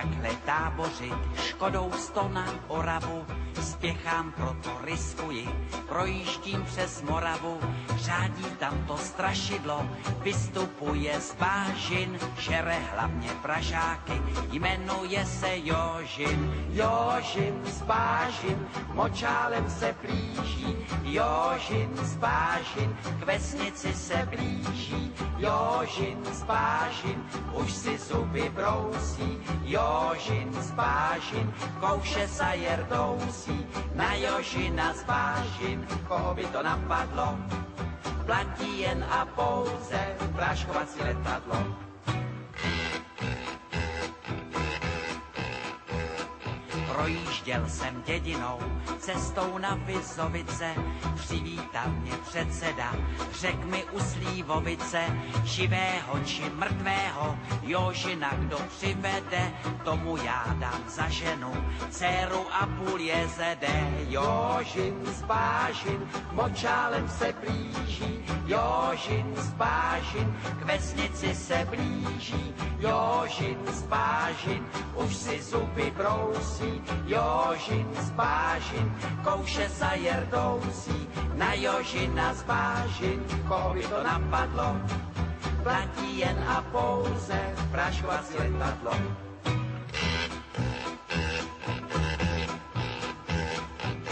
takhle tábořit, škodou 100 na Oravu, spěchám, proto riskuji, projíždím přes Moravu, řádí tam to strašidlo, vystupuje z bážin, žere hlavně pražáky, jmenuje se Jožin. Jožin z bážin, močálem se blíží, Jožin z bážin, k vesnici se blíží, Jožin z bážin, už si zuby brousí, Jožin z bážin, kouše sajer dousí, na Jožina z bážin, koho by to napadlo, platí jen a pouze práškovací letadlo. Projížděl jsem dědinou, cestou na Vizovice, přivítal mě předseda, řek mi u Slívovice, živého či mrtvého, Jožina kdo přivede, tomu já dám za ženu, dceru a půl jezede. Jožin z bážin, močálem se blíží, Jožin z bážin, k vesnici se blíží, Jožin z bážin, už si zuby brousí, Jožin z bážin, kouše sajer dousí, na Jožina z bážin, koho by to napadlo, platí jen a pouze práškovací letadlo.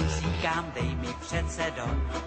Říkám, dej mi předsedo,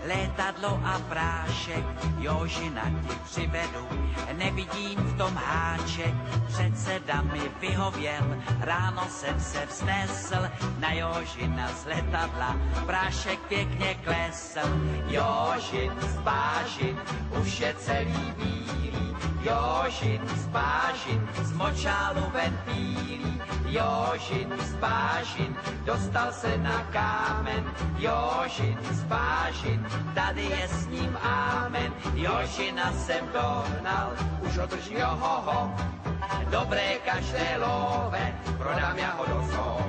létadlo a prášek, Jožina ti přivedu, nevidím v tom háček, předseda mi vyhověl, ráno jsem se vznesl, na Jožina z letadla, prášek pěkně klesl. Jožin z bážin, už je celý bílý, Jožin z bážin, z močálu ven pílí, Jožin z bážin, dostal se na kámen, Jožin z bážin, tady je s ním ámen, Jožina jsem dohnal, už ho držím johoho, dobré každé love, prodám já ho do zoo.